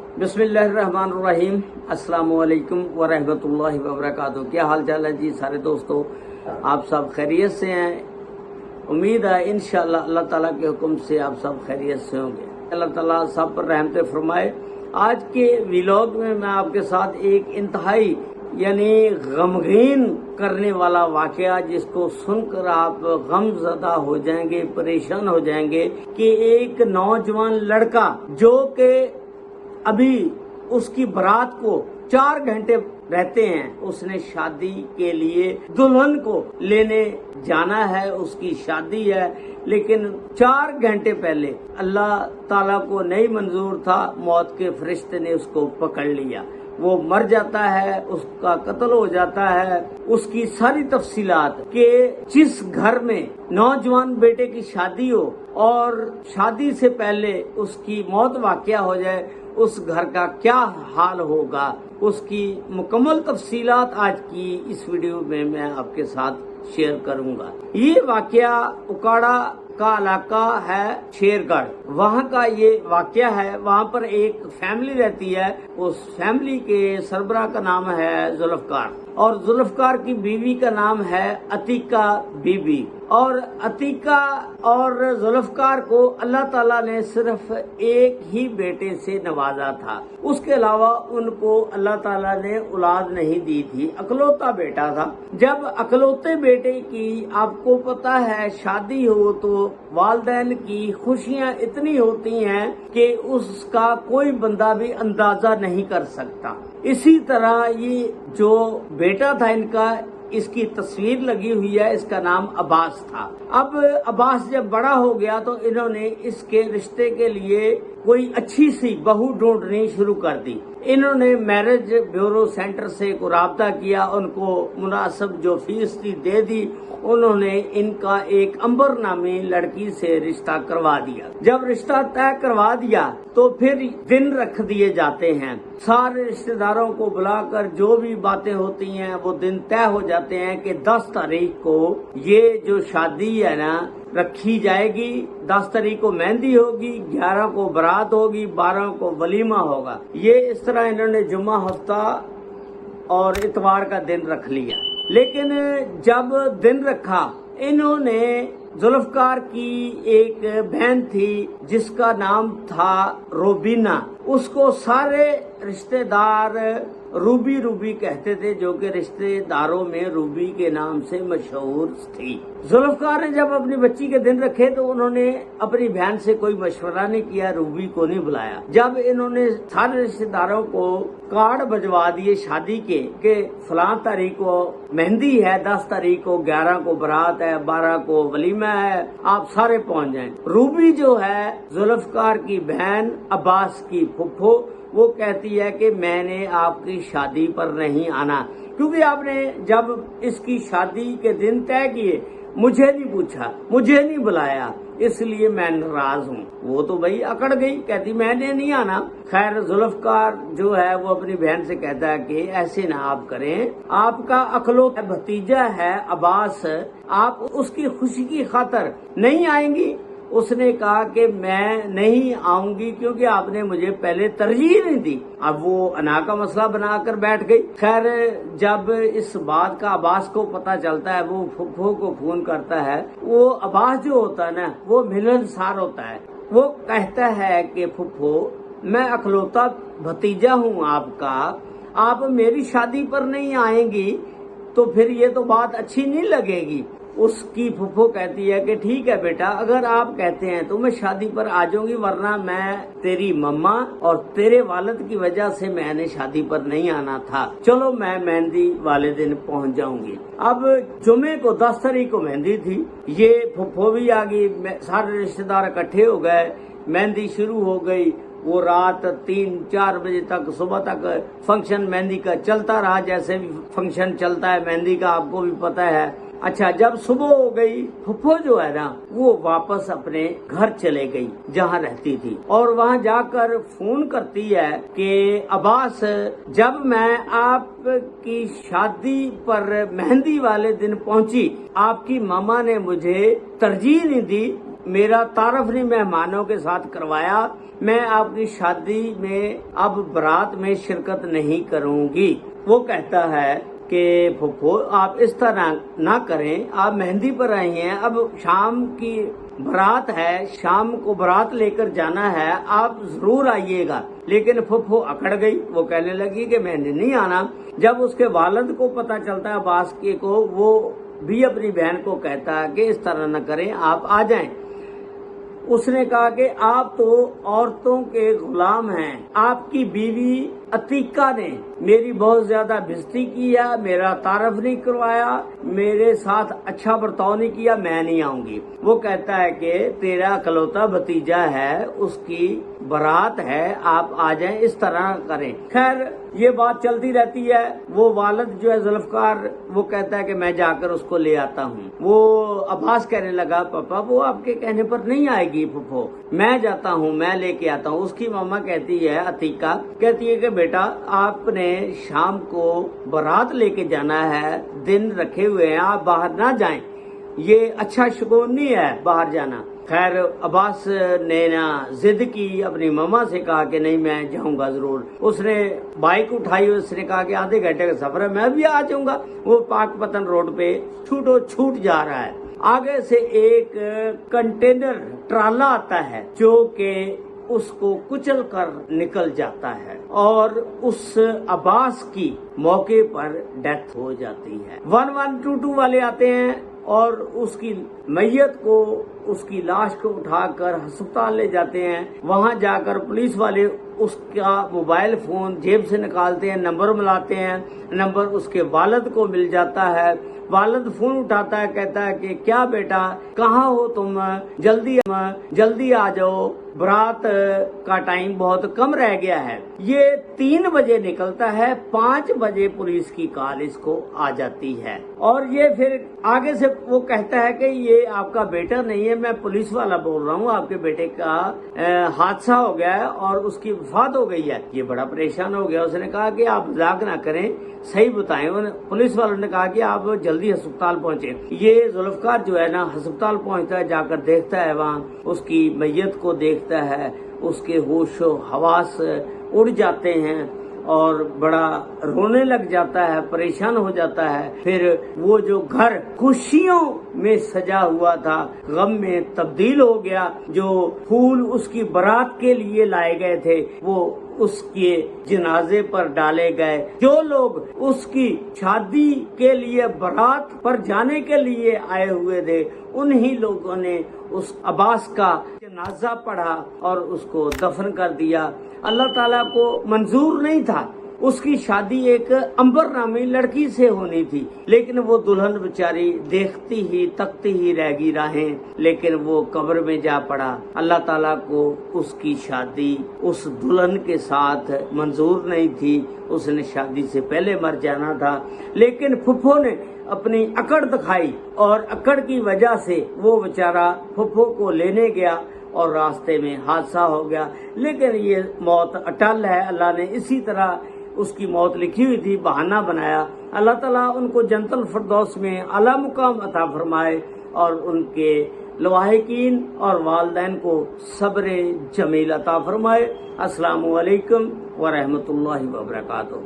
बिस्मिल्लाहिर्रहमानिर्रहीम। अस्सलाम वालेकुम वरहमतुल्लाहि वबरकातुहू। क्या हाल चाल है जी सारे दोस्तों, आप सब खैरियत से हैं? उम्मीद है इंशाअल्लाह अल्लाह ताला के हुक्म से आप सब खैरियत से होंगे। अल्लाह ताला सब पर रहमत फरमाए। आज के व्लॉग में मैं आपके साथ एक इंतहाई यानी गमगीन करने वाला वाकया, जिसको सुनकर आप गमज़दा हो जाएंगे, परेशान हो जाएंगे कि एक नौजवान लड़का जो कि अभी उसकी बारात को 4 घंटे रहते हैं, उसने शादी के लिए दुल्हन को लेने जाना है, उसकी शादी है, लेकिन 4 घंटे पहले अल्लाह ताला को नहीं मंजूर था, मौत के फरिश्ते ने उसको पकड़ लिया। वो मर जाता है, उसका कत्ल हो जाता है। उसकी सारी तफसीलात कि जिस घर में नौजवान बेटे की शादी हो और शादी से पहले उसकी मौत वाक़या हो जाए, उस घर का क्या हाल होगा, उसकी मुकम्मल तफसीलात आज की इस वीडियो में मैं आपके साथ शेयर करूंगा। ये वाकया उकाड़ा का इलाका है, शेरगढ़, वहाँ का ये वाकया है। वहाँ पर एक फैमिली रहती है, उस फैमिली के सरबराह का नाम है जुल्फकार, और जुल्फकार की बीवी का नाम है अतीका बीबी। और अतीका और जुल्फकार को अल्लाह ताला ने सिर्फ एक ही बेटे से नवाजा था, उसके अलावा उनको अल्लाह ताला ने औलाद नहीं दी थी, अकलौता बेटा था। जब अकलौते बेटे की आपको पता है शादी हो तो वालिदैन की खुशियां इतनी होती हैं कि उसका कोई बंदा भी अंदाजा नहीं कर सकता। इसी तरह ये जो बेटा था इनका, इसकी तस्वीर लगी हुई है, इसका नाम अब्बास था। अब अब्बास जब बड़ा हो गया तो इन्होंने इसके रिश्ते के लिए कोई अच्छी सी बहू ढूंढनी शुरू कर दी। इन्होंने मैरिज ब्यूरो सेंटर से को राब्ता किया, उनको मुनासिब जो फीस थी दे दी। उन्होंने इनका एक अंबर नामी लड़की से रिश्ता करवा दिया। जब रिश्ता तय करवा दिया तो फिर दिन रख दिए जाते हैं, सारे रिश्तेदारों को बुलाकर जो भी बातें होती हैं वो दिन तय हो जाते हैं कि 10 तारीख को ये जो शादी है ना रखी जाएगी। 10 तारीख को मेहंदी होगी, 11 को बारात होगी, 12 को वलीमा होगा। ये इस तरह इन्होंने जुम्मा हफ्ता और इतवार का दिन रख लिया। लेकिन जब दिन रखा, इन्होंने जुल्फकार की एक बहन थी जिसका नाम था रोबीना, उसको सारे रिश्तेदार रूबी रूबी कहते थे, जो कि रिश्तेदारों में रूबी के नाम से मशहूर थी। जुल्फकार ने जब अपनी बच्ची के दिन रखे तो उन्होंने अपनी बहन से कोई मशवरा नहीं किया, रूबी को नहीं बुलाया। जब इन्होंने सारे रिश्तेदारों को कार्ड बजवा दिए शादी के फलां तारीख को मेहंदी है, 10 तारीख को, 11 को बारात है, 12 को वलीमा है, आप सारे पहुंच जाएं। रूबी जो है जुल्फकार की बहन, अब्बास की फुफ्फो, वो कहती है कि मैंने आपकी शादी पर नहीं आना, क्योंकि आपने जब इसकी शादी के दिन तय किए मुझे नहीं पूछा, मुझे नहीं बुलाया, इसलिए मैं नाराज हूँ। वो तो भाई अकड़ गई, कहती मैंने नहीं आना। खैर जुल्फकार जो है वो अपनी बहन से कहता है कि ऐसे ना आप करें, आपका अकलौता भतीजा है अब्बास, आप उसकी खुशी की खातर नहीं आएंगी? उसने कहा कि मैं नहीं आऊंगी क्योंकि आपने मुझे पहले तरजीह नहीं दी। अब वो अना का मसला बनाकर बैठ गई। खैर जब इस बात का अब्बास को पता चलता है, वो फुफ्फो को फोन करता है। वो अब्बास जो होता है ना, वो मिलनसार होता है। वो कहता है कि फुफ्फो, मैं अकलौता भतीजा हूँ आपका, आप मेरी शादी पर नहीं आएंगी तो फिर ये तो बात अच्छी नहीं लगेगी। उसकी फुफ्फो कहती है कि ठीक है बेटा, अगर आप कहते हैं तो मैं शादी पर आ जाऊंगी, वरना मैं तेरी मम्मा और तेरे वालिद की वजह से मैंने शादी पर नहीं आना था। चलो मैं मेहंदी वाले दिन पहुंच जाऊंगी। अब जुमे को 10 तारीख को मेहंदी थी, ये फुफ्फो भी आ गई, सारे रिश्तेदार इकट्ठे हो गए, मेहंदी शुरू हो गई। वो रात 3-4 बजे तक, सुबह तक फंक्शन मेहंदी का चलता रहा, जैसे भी फंक्शन चलता है मेहंदी का, आपको भी पता है। अच्छा, जब सुबह हो गई, फुफ्फो जो है ना वो वापस अपने घर चले गई जहाँ रहती थी, और वहाँ जाकर फोन करती है कि अब्बास, जब मैं आपकी शादी पर मेहंदी वाले दिन पहुंची, आपकी मामा ने मुझे तरजीह नहीं दी, मेरा तारफ नहीं मेहमानों के साथ करवाया, मैं आपकी शादी में अब बारात में शिरकत नहीं करूंगी। वो कहता है कि फुफ्फो आप इस तरह ना करें, आप मेहंदी पर आई हैं, अब शाम की बारात है, शाम को बारात लेकर जाना है, आप जरूर आइएगा। लेकिन फुफ्फो अकड़ गई, वो कहने लगी कि मैंने नहीं आना। जब उसके वालिद को पता चलता है अब्बास के को, वो भी अपनी बहन को कहता है कि इस तरह न करें, आप आ जाएं। उसने कहा कि आप तो औरतों के गुलाम हैं, आपकी बीवी अतीका ने मेरी बहुत ज्यादा बेइज्जती की है, मेरा तारफ नहीं करवाया, मेरे साथ अच्छा बर्ताव नहीं किया, मैं नहीं आऊंगी। वो कहता है कि तेरा इकलौता भतीजा है, उसकी बारात है, आप आ जाएं, इस तरह करें। खैर ये बात चलती रहती है। वो वालिद जो है जुल्फकार, वो कहता है कि मैं जाकर उसको ले आता हूँ। वो अब्बास कहने लगा पापा वो आपके कहने पर नहीं आएगी फुफ्फो, मैं जाता हूँ, मैं लेके आता हूँ। उसकी मामा कहती है अतीका, कहती है कि बेटा आपने शाम को बारात लेके जाना है, दिन रखे हुए हैं, आप बाहर ना जाएं, ये अच्छा शगुन नहीं है बाहर जाना। खैर अब्बास ने ना जिद की, अपनी मम्मा से कहा कि नहीं मैं जाऊंगा जरूर। उसने बाइक उठाई, उसने कहा कि आधे घंटे का सफर है, मैं भी आ जाऊंगा। वो पाकपतन रोड पे छूट जा रहा है। आगे से एक कंटेनर ट्राला आता है जो कि उसको कुचल कर निकल जाता है और उस अब्बास की मौके पर डेथ हो जाती है। 1122 वाले आते हैं और उसकी मैयत को, उसकी लाश को उठाकर अस्पताल ले जाते हैं। वहां जाकर पुलिस वाले उसका मोबाइल फोन जेब से निकालते हैं, नंबर मिलाते हैं, नंबर उसके वालिद को मिल जाता है। वालिद फोन उठाता है, कहता है कि क्या बेटा कहाँ हो तुम, जल्दी आ जाओ, बारात का टाइम बहुत कम रह गया है। ये 3 बजे निकलता है, 5 बजे पुलिस की कॉल इसको आ जाती है। और ये फिर आगे से वो कहता है कि ये आपका बेटा नहीं है, मैं पुलिस वाला बोल रहा हूँ, आपके बेटे का हादसा हो गया है और उसकी वफात हो गई है। ये बड़ा परेशान हो गया। उसने कहा कि आप मजाक ना करें, सही बताएं। पुलिस वालों ने कहा कि आप जल्दी अस्पताल पहुंचे। ये जुल्फकार जो है ना अस्पताल पहुंचता है, जाकर देखता है, वहाँ उसकी मैयत को देखता है, उसके होश हवास उड़ जाते हैं और बड़ा रोने लग जाता है, परेशान हो जाता है। फिर वो जो घर खुशियों में सजा हुआ था गम में तब्दील हो गया। जो फूल उसकी बारात के लिए लाए गए थे वो उसके जनाजे पर डाले गए। जो लोग उसकी शादी के लिए बारात पर जाने के लिए आए हुए थे उन्हीं लोगों ने उस अब्बास का जनाजा पढ़ा और उसको दफन कर दिया। अल्लाह ताला को मंजूर नहीं था, उसकी शादी एक अंबर नामी लड़की से होनी थी, लेकिन वो दुल्हन बेचारी देखती ही तकती ही रह गई राहें, लेकिन वो कब्र में जा पड़ा। अल्लाह ताला को उसकी शादी उस दुल्हन के साथ मंजूर नहीं थी, उसने शादी से पहले मर जाना था। लेकिन फुफ्फो ने अपनी अकड़ दिखाई और अकड़ की वजह से वो बेचारा फुफ्फो को लेने गया और रास्ते में हादसा हो गया। लेकिन ये मौत अटल है, अल्लाह ने इसी तरह उसकी मौत लिखी हुई थी, बहाना बनाया। अल्लाह ताला उनको जन्नतुल फिरदौस में आला मुकाम अता फरमाए और उनके लवाहिकीन और वालिदैन को सब्र जमील अता फरमाए। अस्सलामु अलैकुम व रहमतुल्लाहि व बरकातुहू।